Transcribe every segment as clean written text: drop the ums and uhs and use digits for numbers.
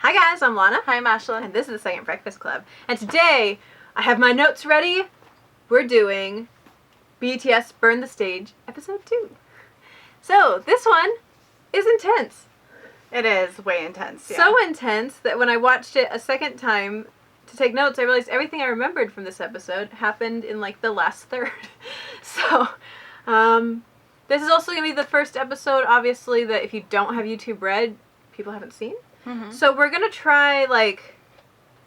Hi guys, I'm Lana. Hi, I'm Ashlyn. And this is the Second Breakfast Club. And today, I have my notes ready. We're doing BTS Burn the Stage, Episode 2. So, this one is intense. It is way intense, yeah. So intense that when I watched it a second time to take notes, I realized everything I remembered from this episode happened in like the last third. So, this is also going to be the first episode, obviously, that if you don't have YouTube Red, people haven't seen. Mm-hmm. So we're going to try, like,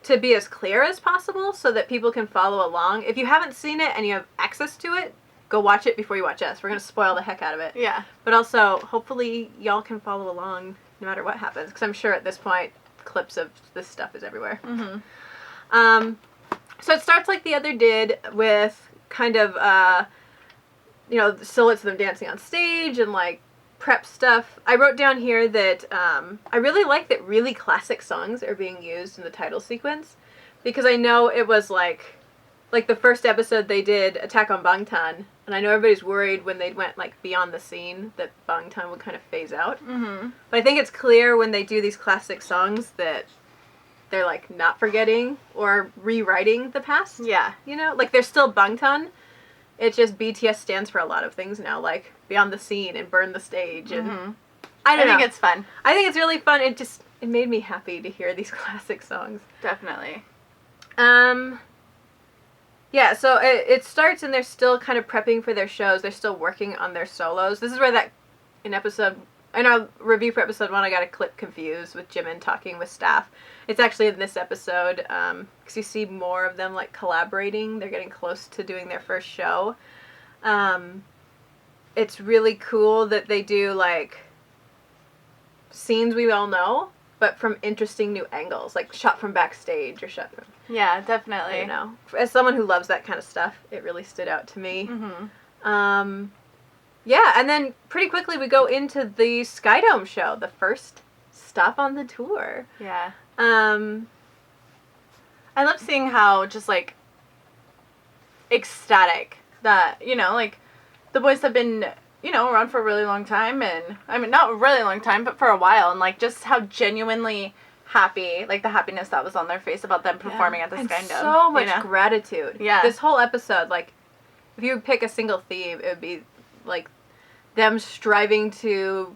to be as clear as possible so that people can follow along. If you haven't seen it and you have access to it, go watch it before you watch us. We're going to spoil the heck out of it. Yeah. But also, hopefully, y'all can follow along no matter what happens. Because I'm sure at this point, clips of this stuff is everywhere. Mm-hmm. So it starts like the other did with kind of, silhouettes of them dancing on stage and, like, prep stuff. I wrote down here that I really like that really classic songs are being used in the title sequence, because I know it was like the first episode they did Attack on Bangtan, and I know everybody's worried when they went like beyond the scene that Bangtan would kind of phase out. Mm-hmm. But I think it's clear when they do these classic songs that they're like not forgetting or rewriting the past. Yeah. You know, like they're still Bangtan. It's just BTS stands for a lot of things now, like Beyond the Scene and Burn the Stage, and I think it's fun. I think it's really fun. It made me happy to hear these classic songs. Definitely. Yeah, so it starts and they're still kind of prepping for their shows. They're still working on their solos. This is where in our review for episode 1, I got a clip confused with Jimin talking with staff. It's actually in this episode, because you see more of them, like, collaborating. They're getting close to doing their first show. It's really cool that they do, like, scenes we all know, but from interesting new angles, like shot from backstage or shot from... Yeah, definitely. You know, as someone who loves that kind of stuff, it really stood out to me. Mm-hmm. Yeah, and then pretty quickly we go into the Skydome show, the first stop on the tour. Yeah. I love seeing how just, like, ecstatic that, like, the boys have been, around for a really long time, and, I mean, not a really long time, but for a while, and, like, just how genuinely happy, like, the happiness that was on their face about them performing at the Skydome. So much gratitude. Yeah. This whole episode, like, if you would pick a single theme, it would be, like, them striving to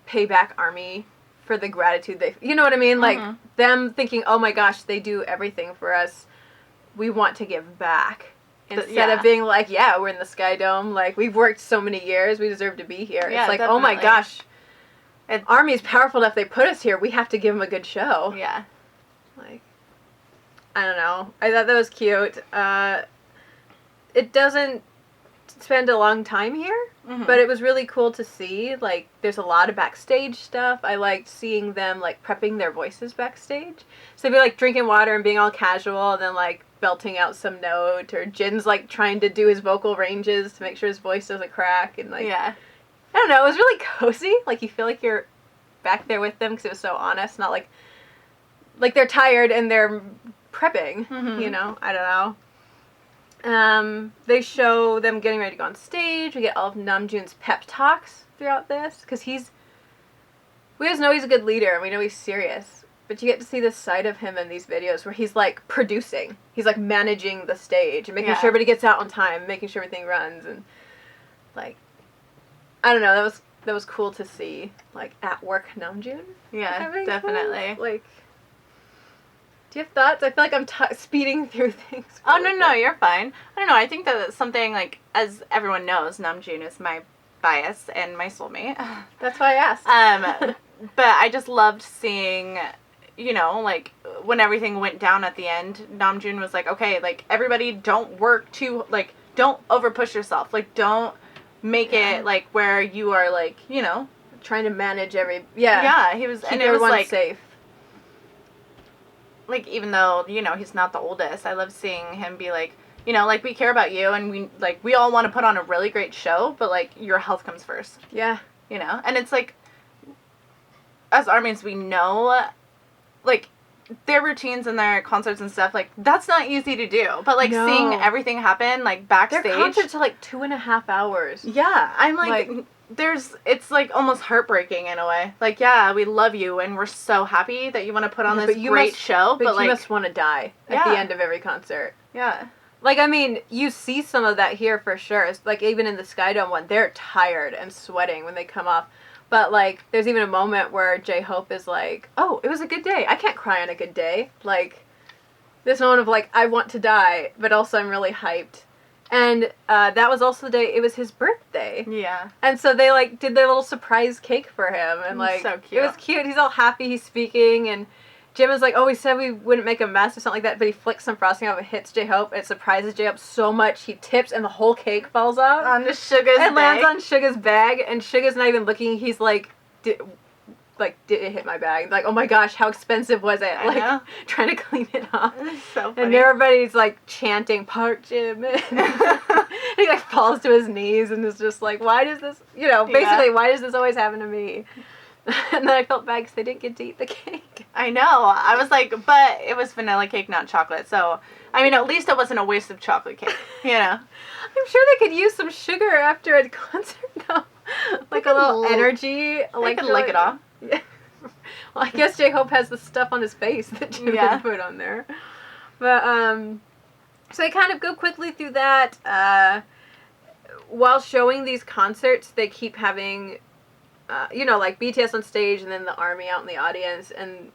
pay back ARMY for the gratitude you know what I mean? Like, them thinking, oh my gosh, they do everything for us. We want to give back. Instead of being like, yeah, we're in the Skydome. Like, we've worked so many years. We deserve to be here. Yeah, it's like, definitely. oh my gosh. ARMY's powerful enough. They put us here. We have to give them a good show. Yeah. Like, I don't know. I thought that was cute. It doesn't spend a long time here, but it was really cool to see. Like, there's a lot of backstage stuff. I liked seeing them, like, prepping their voices backstage. So they'd be, like, drinking water and being all casual, and then, like, belting out some note, or Jin's, like, trying to do his vocal ranges to make sure his voice doesn't crack, and, like, yeah. I don't know, it was really cozy. Like, you feel like you're back there with them because it was so honest, not like they're tired and they're prepping, I don't know. They show them getting ready to go on stage. We get all of Namjoon's pep talks throughout this, because we always know he's a good leader and we know he's serious, but you get to see this side of him in these videos where he's, like, producing. He's, like, managing the stage and making sure everybody gets out on time, making sure everything runs, and, like, I don't know, that was cool to see, like, at work Namjoon. Yeah, definitely. Cool. Like, do you have thoughts? I feel like I'm speeding through things. Oh, no, you're fine. I don't know, I think that it's something, like, as everyone knows, Namjoon is my bias and my soulmate. That's why I asked. But I just loved seeing, like, when everything went down at the end, Namjoon was like, okay, like, everybody don't work too, like, don't overpush yourself. Like, don't make it, like, where you are, like, trying to manage Yeah, he was, keep and it was, like, safe. Like, even though, he's not the oldest, I love seeing him be like, like, we care about you, and we all want to put on a really great show, but, like, your health comes first. Yeah. And it's, like, as ARMYs, we know, like, their routines and their concerts and stuff, like, that's not easy to do, but, like, seeing everything happen, like, backstage. Their concerts are, like, 2.5 hours. Yeah, I'm, like it's like almost heartbreaking in a way. Like, yeah, we love you and we're so happy that you want to put on this great show, but like, you must want to die at the end of every concert. Yeah. Like, I mean, you see some of that here for sure. It's like, even in the Skydome one, they're tired and sweating when they come off. But, like, there's even a moment where J-Hope is like, oh, it was a good day. I can't cry on a good day. Like, this moment of, like, I want to die, but also I'm really hyped. And that was also the day, it was his birthday. Yeah. And so they, like, did their little surprise cake for him. And, like, so cute. It was cute. He's all happy. He's speaking. And Jim was like, oh, we said we wouldn't make a mess or something like that. But he flicks some frosting off and hits J-Hope. And it surprises J-Hope so much, he tips and the whole cake falls off. On the Suga's bag. And lands on Suga's bag. And Suga's not even looking. He's like, did it hit my bag? Like, oh my gosh, how expensive was it? I know. Trying to clean it off. It's so funny. And everybody's like chanting, Park Jim. He like falls to his knees and is just like, why does this, basically, why does this always happen to me? And then I felt bad because they didn't get to eat the cake. I know. I was like, but it was vanilla cake, not chocolate. So, I mean, at least it wasn't a waste of chocolate cake, I'm sure they could use some sugar after a concert, though. Like a little energy. They could lick it off. Yeah. Well, I guess J-Hope has the stuff on his face that Jim can put on there. But, so they kind of go quickly through that. While showing these concerts, they keep having, like BTS on stage and then the ARMY out in the audience. And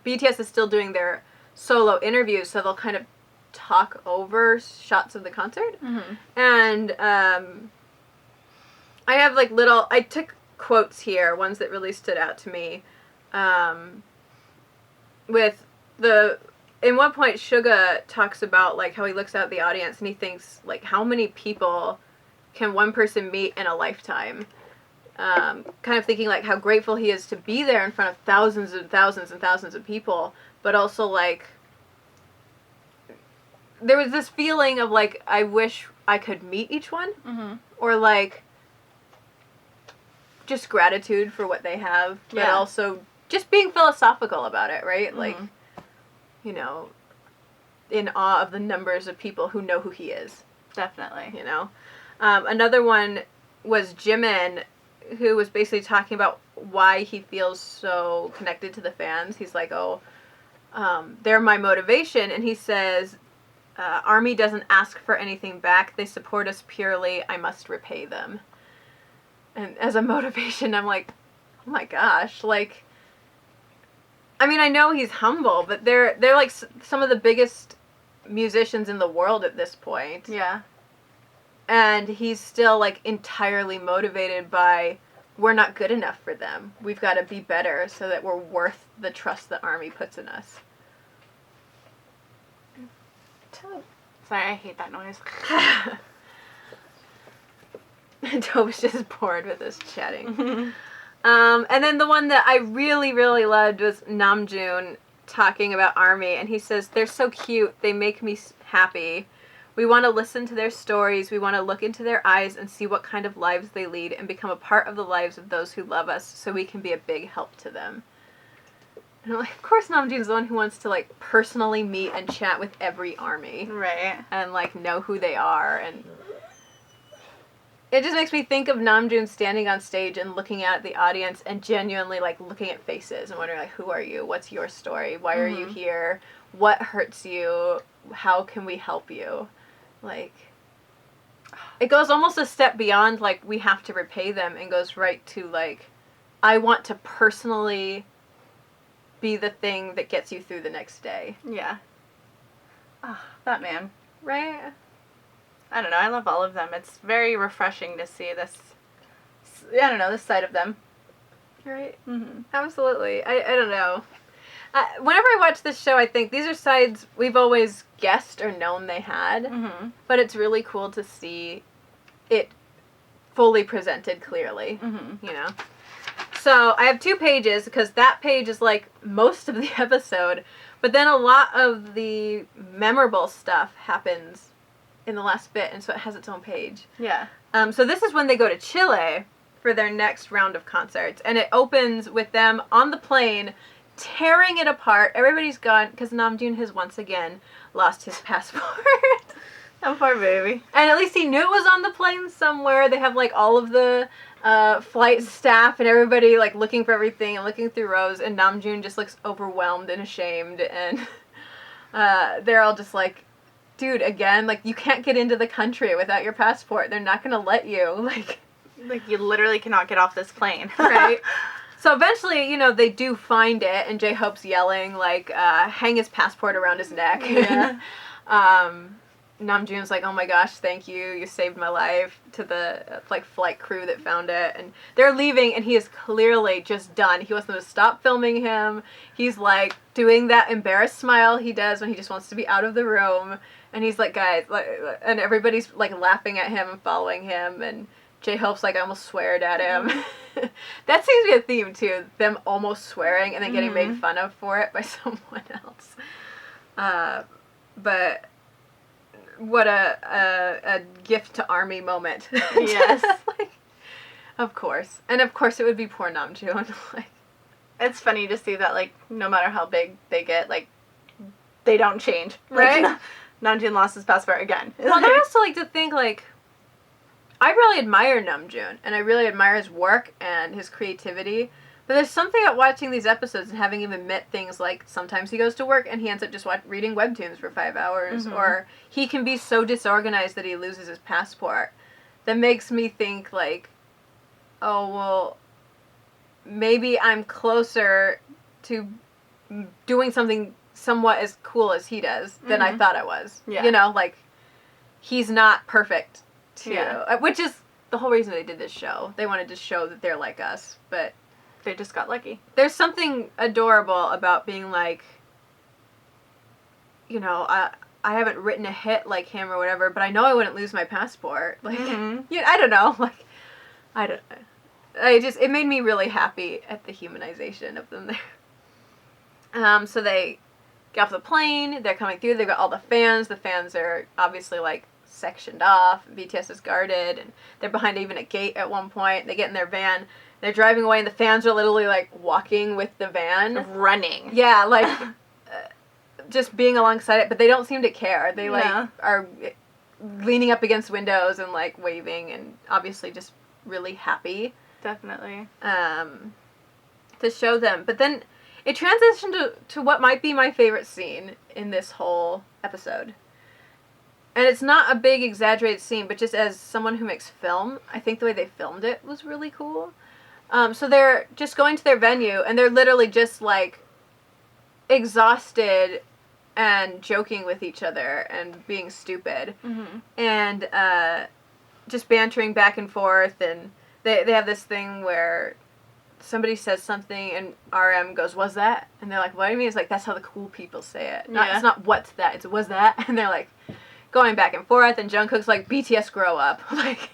BTS is still doing their solo interviews, so they'll kind of talk over shots of the concert. Mm-hmm. And I have like I took quotes here, ones that really stood out to me. In one point, Suga talks about like how he looks out at the audience and he thinks like, how many people can one person meet in a lifetime? Kind of thinking like how grateful he is to be there in front of thousands and thousands and thousands of people, but also like there was this feeling of like, I wish I could meet each one, or like just gratitude for what they have, but also just being philosophical about it, right? Like, in awe of the numbers of people who know who he is. Definitely. Another one was Jimin, who was basically talking about why he feels so connected to the fans. He's like, they're my motivation. And he says, ARMY doesn't ask for anything back. They support us purely. I must repay them. And as a motivation, I'm like, oh my gosh, like, I mean, I know he's humble, but they're like some of the biggest musicians in the world at this point. Yeah. And he's still like entirely motivated by, we're not good enough for them. We've got to be better so that we're worth the trust the ARMY puts in us. Sorry, I hate that noise. Toby's just bored with us chatting. And then the one that I really, really loved was Namjoon talking about ARMY, and he says, they're so cute, they make me happy. We want to listen to their stories, we want to look into their eyes and see what kind of lives they lead and become a part of the lives of those who love us so we can be a big help to them. And I'm like, of course Namjoon's the one who wants to like personally meet and chat with every ARMY. Right. And like know who they are, and it just makes me think of Namjoon standing on stage and looking at the audience and genuinely like looking at faces and wondering like, who are you? What's your story? Why are you here? What hurts you? How can we help you? Like, it goes almost a step beyond like, we have to repay them, and goes right to like, I want to personally be the thing that gets you through the next day. Yeah. Oh, that man. Right? I don't know. I love all of them. It's very refreshing to see this, I don't know, this side of them. Right? Mm-hmm. Absolutely. I don't know. Whenever I watch this show, I think these are sides we've always guessed or known they had. But it's really cool to see it fully presented clearly. So I have 2 pages, because that page is like most of the episode. But then a lot of the memorable stuff happens in the last bit, and so it has its own page. Yeah. So this is when they go to Chile for their next round of concerts, and it opens with them on the plane tearing it apart. Everybody's gone because Namjoon has once again lost his passport. Oh, poor baby. And at least he knew it was on the plane somewhere. They have like all of the flight staff and everybody like looking for everything and looking through rows, and Namjoon just looks overwhelmed and ashamed, and they're all just like, dude, again, like, you can't get into the country without your passport. They're not gonna let you. Like you literally cannot get off this plane. Right. So eventually, you know, they do find it, and J-Hope's yelling, like, hang his passport around his neck. Yeah. Namjoon's like, oh my gosh, thank you, you saved my life, to the, like, flight crew that found it. And they're leaving, and he is clearly just done. He wants them to stop filming him. He's, like, doing that embarrassed smile he does when he just wants to be out of the room. And he's like, guys, like, and everybody's, like, laughing at him and following him, and J-Hope's like, I almost sweared at him. That seems to be a theme, too. Them almost swearing and then getting made fun of for it by someone else. But what a gift to Army moment. Yes. Like, of course. And of course it would be poor Namjoon. Like, it's funny to see that, like, no matter how big they get, like, they don't change. Right? Like, Namjoon lost his passport again. Well, I also like to think, like, I really admire Namjoon, and I really admire his work and his creativity, but there's something about watching these episodes and having him admit things like sometimes he goes to work and he ends up just reading webtoons for 5 hours, or he can be so disorganized that he loses his passport. That makes me think, like, oh, well, maybe I'm closer to doing something somewhat as cool as he does than I thought I was. Yeah. You know, like, he's not perfect. Too. Yeah. Which is the whole reason they did this show. They wanted to show that they're like us, but they just got lucky. There's something adorable about being like, you know, I haven't written a hit like him or whatever, but I know I wouldn't lose my passport. Like, yeah, I don't know. Like, it made me really happy at the humanization of them there. So they get off the plane, they're coming through, they've got all the fans. The fans are obviously, like, sectioned off. BTS is guarded, and they're behind even a gate at one point. They get in their van, they're driving away, and the fans are literally, like, walking with the van. Running. Yeah, like, just being alongside it, but they don't seem to care. They, like, are leaning up against windows and, like, waving, and obviously just really happy. Definitely. To show them. But then it transitioned to what might be my favorite scene in this whole episode. And it's not a big, exaggerated scene, but just as someone who makes film, I think the way they filmed it was really cool. So they're just going to their venue, and they're literally just, like, exhausted and joking with each other and being stupid. And just bantering back and forth, and they have this thing where somebody says something, and RM goes, "Was that?" And they're like, "What do you mean?" It's like, that's how the cool people say it. It's not "what's that," it's "was that?" And they're like, going back and forth, and Jungkook's like, BTS grow up. Like,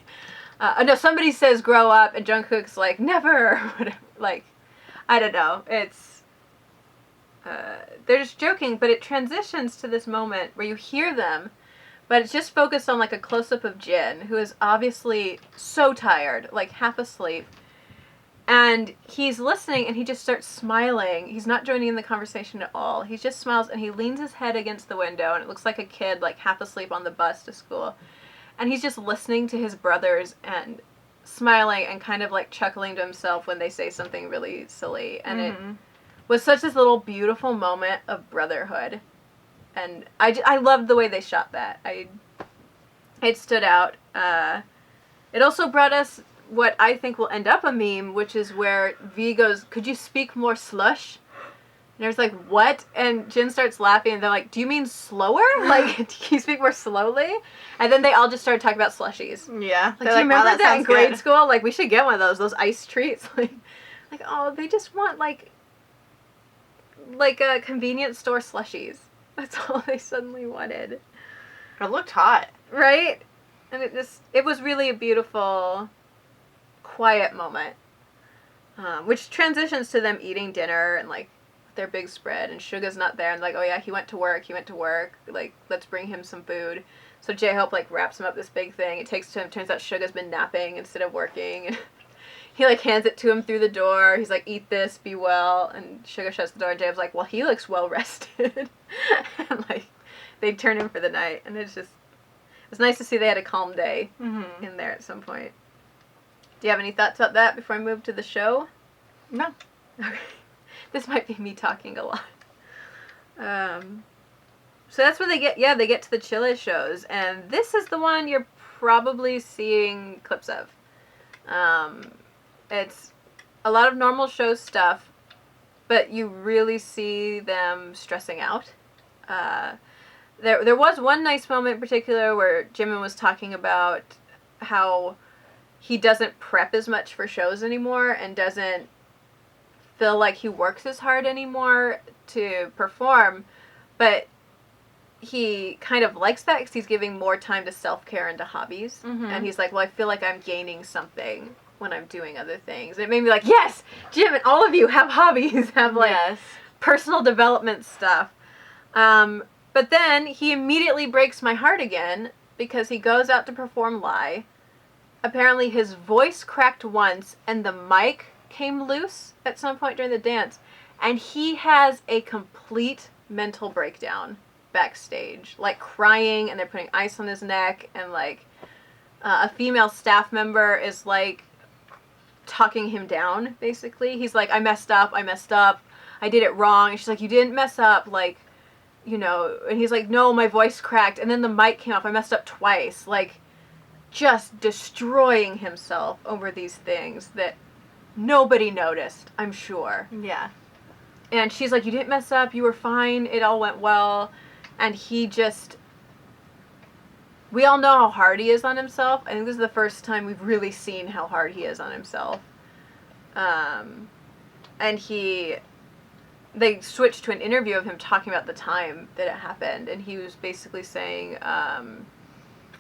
no, somebody says grow up, and Jungkook's like, never, whatever. Like, I don't know. It's, they're just joking, but it transitions to this moment where you hear them, but it's just focused on, like, a close-up of Jin, who is obviously so tired, like, half asleep. And he's listening, and he just starts smiling. He's not joining in the conversation at all. He just smiles, and he leans his head against the window, and it looks like a kid, like, half asleep on the bus to school. And he's just listening to his brothers and smiling and kind of, like, chuckling to himself when they say something really silly. And it was such this little beautiful moment of brotherhood. And I loved the way they shot that. It stood out. It also brought us what I think will end up a meme, which is where V goes, "Could you speak more slush?" And there's like, "What?" And Jin starts laughing, and they're like, "Do you mean slower? Like, can you speak more slowly?" And then they all just started talking about slushies. Yeah. Like, do you remember that in grade school? Like, we should get one of those ice treats. Like, oh, they just want, like a convenience store slushies. That's all they suddenly wanted. It looked hot. Right? And it was really a beautiful, quiet moment, which transitions to them eating dinner and, like, their big spread, and Suga's not there, and like, oh yeah, he went to work, like, let's bring him some food. So J-Hope, like, wraps him up this big thing. It takes to him, turns out Suga's been napping instead of working, and he, like, hands it to him through the door. He's like, "Eat this, be well," and Suga shuts the door, and J-Hope's like, "Well, he looks well rested." And, like, they turn him for the night, and it's nice to see they had a calm day in there at some point. Do you have any thoughts about that before I move to the show? No. Okay. This might be me talking a lot. So that's when they get to the Chile shows, and this is the one you're probably seeing clips of. It's a lot of normal show stuff, but you really see them stressing out. There was one nice moment in particular where Jimin was talking about how he doesn't prep as much for shows anymore and doesn't feel like he works as hard anymore to perform, but he kind of likes that because he's giving more time to self-care and to hobbies. Mm-hmm. And he's like, well, I feel like I'm gaining something when I'm doing other things. And it made me like, yes, Jim, and all of you have hobbies, have like personal development stuff. But then he immediately breaks my heart again because he goes out to perform live. Apparently his voice cracked once and the mic came loose at some point during the dance. And he has a complete mental breakdown backstage, like crying, and they're putting ice on his neck, and like a female staff member is like talking him down, basically. He's like, I messed up, I did it wrong. And she's like, you didn't mess up, like, you know. And he's like, no, my voice cracked, and then the mic came off, I messed up twice. Like, just destroying himself over these things that nobody noticed, I'm sure. Yeah. And she's like, you didn't mess up, you were fine, it all went well. And he just, we all know how hard he is on himself. I think this is the first time we've really seen how hard he is on himself. And they switched to an interview of him talking about the time that it happened. And he was basically saying,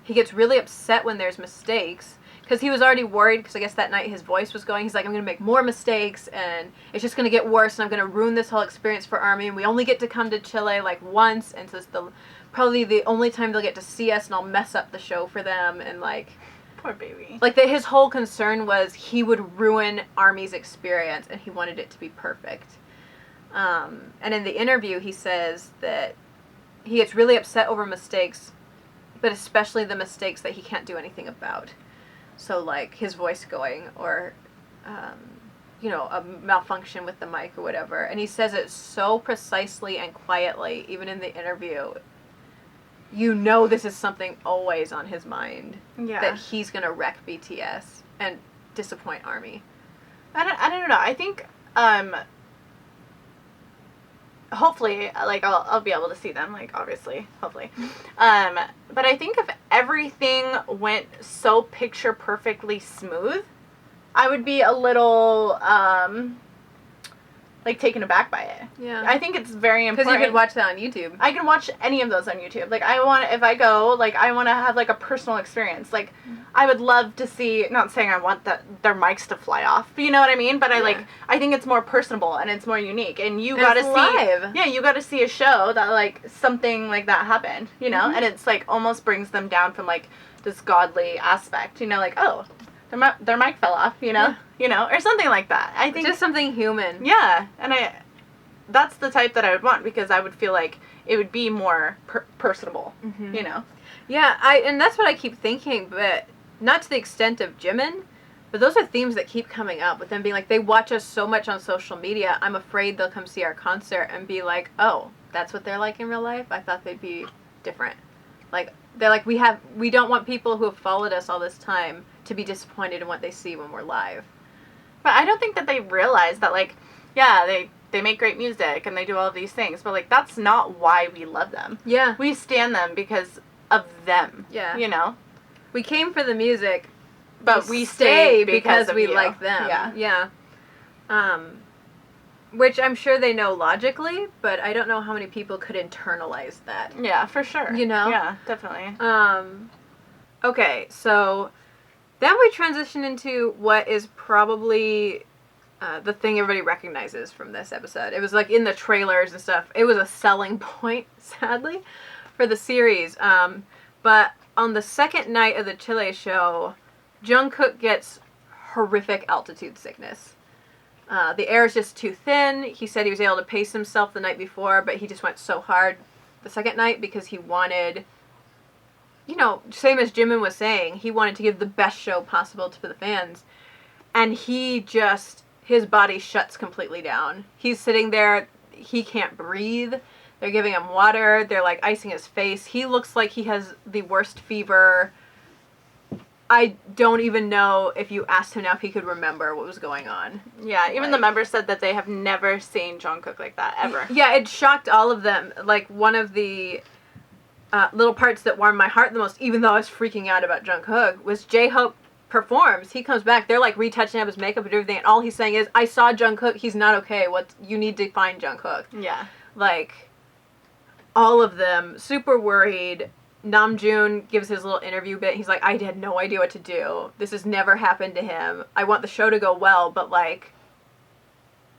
he gets really upset when there's mistakes. Because he was already worried, because I guess that night his voice was going. He's like, I'm going to make more mistakes, and it's just going to get worse, and I'm going to ruin this whole experience for Army, and we only get to come to Chile, like, once, and so it's probably the only time they'll get to see us, and I'll mess up the show for them, and, like... Poor baby. Like, his whole concern was he would ruin Army's experience, and he wanted it to be perfect. And in the interview, he says that he gets really upset over mistakes, but especially the mistakes that he can't do anything about. So, like, his voice going, or, you know, a malfunction with the mic or whatever. And he says it so precisely and quietly, even in the interview. You know this is something always on his mind. Yeah. That he's going to wreck BTS and disappoint Army. I don't know. I think, hopefully, like, I'll be able to see them, like, obviously, hopefully. But I think if everything went so picture perfectly smooth, I would be a little, like, taken aback by it. Yeah. I think it's very important. Because you could watch that on YouTube. I can watch any of those on YouTube. Like, if I go, like, I want to have, like, a personal experience. Like, I would love to see, not saying I want their mics to fly off, but you know what I mean? But I think it's more personable and it's more unique. And you got to see, live. Yeah, you got to see a show that, like, something like that happened, you know? Mm-hmm. And it's, like, almost brings them down from, like, this godly aspect, you know? Like, oh, their mic fell off, you know? Yeah. You know, or something like that. I think just something human. Yeah, and that's the type that I would want, because I would feel like it would be more personable, you know? Yeah, and that's what I keep thinking, but not to the extent of Jimin, but those are themes that keep coming up with them being like, they watch us so much on social media, I'm afraid they'll come see our concert and be like, oh, that's what they're like in real life? I thought they'd be different. Like, they're like, we don't want people who have followed us all this time to be disappointed in what they see when we're live. But I don't think that they realize that, like, yeah, they make great music and they do all of these things, but, like, that's not why we love them. Yeah. We stand them because of them. Yeah. You know? We came for the music, but we stay because we like them. Yeah. Yeah. Which I'm sure they know logically, but I don't know how many people could internalize that. Yeah, for sure. You know? Yeah, definitely. Okay, so then we transition into what is probably the thing everybody recognizes from this episode. It was like in the trailers and stuff. It was a selling point, sadly, for the series. But on the second night of the Chile show, Jungkook gets horrific altitude sickness. The air is just too thin. He said he was able to pace himself the night before, but he just went so hard the second night because he wanted, you know, same as Jimin was saying, he wanted to give the best show possible for the fans. and his body shuts completely down. He's sitting there, he can't breathe. They're giving him water. They're like icing his face. He looks like he has the worst fever. I don't even know if you asked him now if he could remember what was going on. Yeah, even the members said that they have never seen Jungkook like that, ever. Yeah, it shocked all of them. Like, one of the little parts that warmed my heart the most, even though I was freaking out about Jungkook, was J-Hope performs. He comes back. They're, like, retouching up his makeup and everything, and all he's saying is, I saw Jungkook. He's not okay. You need to find Jungkook. Yeah. Like, all of them, super worried. Namjoon gives his little interview bit. He's like, I had no idea what to do. This has never happened to him. I want the show to go well, but, like,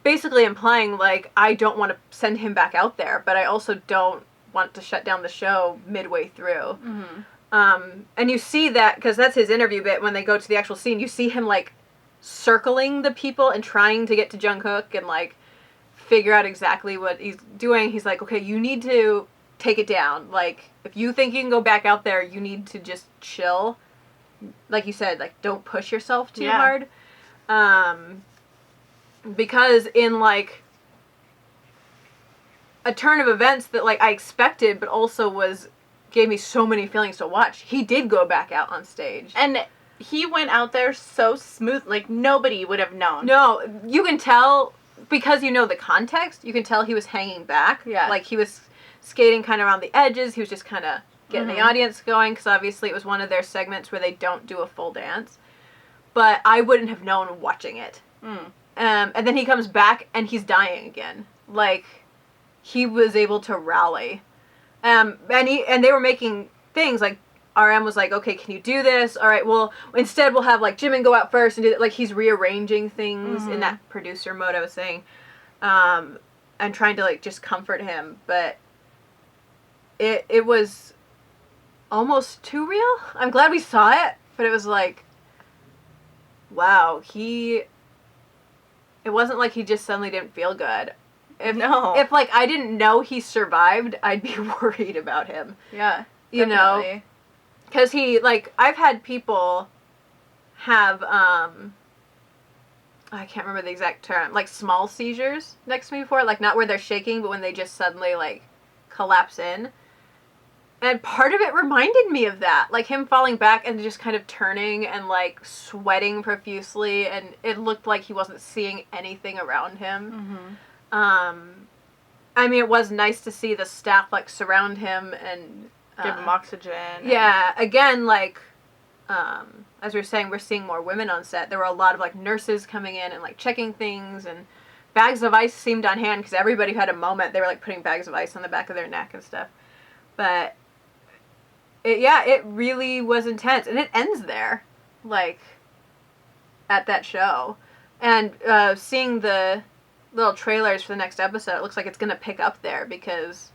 basically implying, like, I don't want to send him back out there, but I also don't want to shut down the show midway through. Mm-hmm. And you see that, because that's his interview bit, when they go to the actual scene, you see him, like, circling the people and trying to get to Jungkook and, like, figure out exactly what he's doing. He's like, okay, you need to take it down. Like, if you think you can go back out there, you need to just chill. Like you said, like, don't push yourself too hard. Because in, like, a turn of events that, like, I expected, but also gave me so many feelings to watch, he did go back out on stage. And he went out there so smooth, like, nobody would have known. No, you can tell, because you know the context, you can tell he was hanging back. Yeah. Like, he was skating kind of around the edges. He was just kind of getting the audience going, because obviously it was one of their segments where they don't do a full dance. But I wouldn't have known watching it. And then he comes back and he's dying again. Like, he was able to rally. And they were making things like, RM was like, okay, can you do this? All right, well, instead we'll have, like, Jimin go out first and do that. Like, he's rearranging things in that producer mode I was saying. And trying to, like, just comfort him. But it was almost too real. I'm glad we saw it, but it was like, wow, it wasn't like he just suddenly didn't feel good. If, like, I didn't know he survived, I'd be worried about him. Yeah, you know? Because he, like, I've had people have, I can't remember the exact term, like, small seizures next to me before. Like, not where they're shaking, but when they just suddenly, like, collapse in. And part of it reminded me of that. Like, him falling back and just kind of turning and, like, sweating profusely. And it looked like he wasn't seeing anything around him. I mean, it was nice to see the staff, like, surround him and give him oxygen. Yeah, again, like, as we were saying, we're seeing more women on set. There were a lot of, like, nurses coming in and, like, checking things, and bags of ice seemed on hand because everybody had a moment. They were, like, putting bags of ice on the back of their neck and stuff. But it really was intense, and it ends there, like, at that show. And seeing the little trailers for the next episode, it looks like it's going to pick up there, because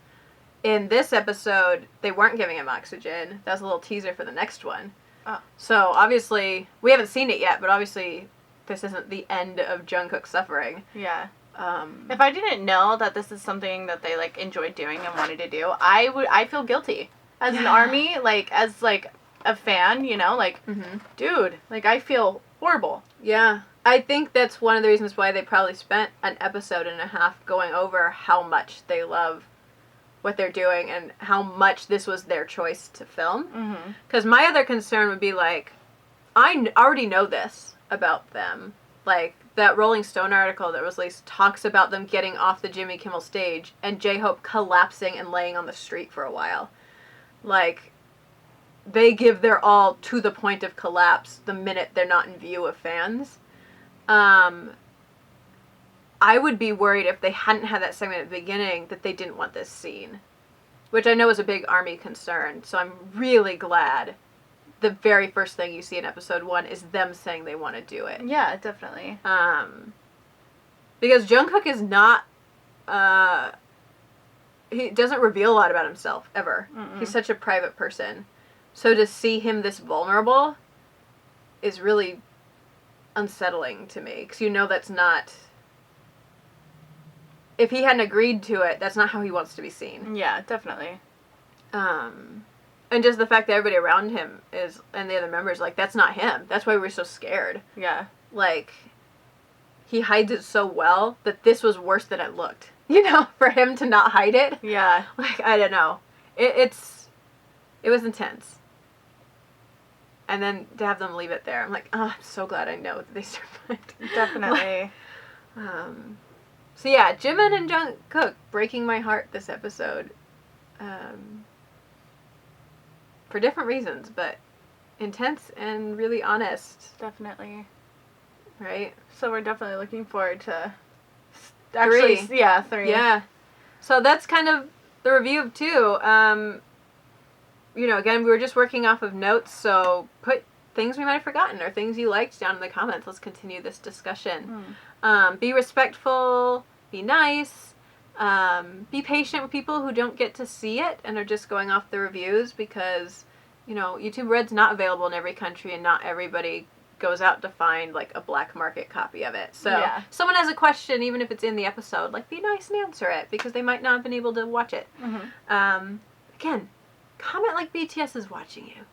in this episode, they weren't giving him oxygen. That was a little teaser for the next one. Oh. So, obviously, we haven't seen it yet, but obviously, this isn't the end of Jungkook's suffering. Yeah. If I didn't know that this is something that they, like, enjoyed doing and wanted to do, I feel guilty. As an ARMY, like, as, like, a fan, you know, like, dude, like, I feel horrible. Yeah. I think that's one of the reasons why they probably spent an episode and a half going over how much they love what they're doing and how much this was their choice to film. Because my other concern would be, like, I already know this about them. Like, that Rolling Stone article that was released talks about them getting off the Jimmy Kimmel stage and J-Hope collapsing and laying on the street for a while. Like, they give their all to the point of collapse the minute they're not in view of fans. I would be worried if they hadn't had that segment at the beginning that they didn't want this scene. Which I know is a big ARMY concern, so I'm really glad the very first thing you see in episode 1 is them saying they want to do it. Yeah, definitely. Because Jungkook is not, he doesn't reveal a lot about himself, ever. He's such a private person. So to see him this vulnerable is really unsettling to me, because you know that's not, if he hadn't agreed to it, that's not how he wants to be seen. Yeah, definitely. And just the fact that everybody around him is, and the other members, like, that's not him. That's why we're so scared. Yeah. like, he hides it so well that this was worse than it looked. You know, for him to not hide it. Yeah. Like, I don't know. It was intense. And then to have them leave it there, I'm like, oh, I'm so glad I know that they survived. Definitely. So yeah, Jimin and Jungkook breaking my heart this episode. For different reasons, but intense and really honest. Definitely. Right? So we're definitely looking forward to actually, 3. Yeah, 3. Yeah. So that's kind of the review of 2. You know, again, we were just working off of notes, so put things we might have forgotten or things you liked down in the comments. Let's continue this discussion. Be respectful, be nice, be patient with people who don't get to see it and are just going off the reviews because, you know, YouTube Red's not available in every country and not everybody goes out to find, like, a black market copy of it. So, Yeah. if someone has a question, even if it's in the episode, like, be nice and answer it because they might not have been able to watch it. Again, comment like BTS is watching you.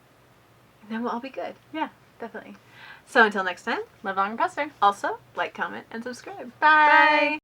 And then we'll all be good. Yeah, definitely. So until next time, Live long and prosper. also, like, comment, and subscribe. Bye.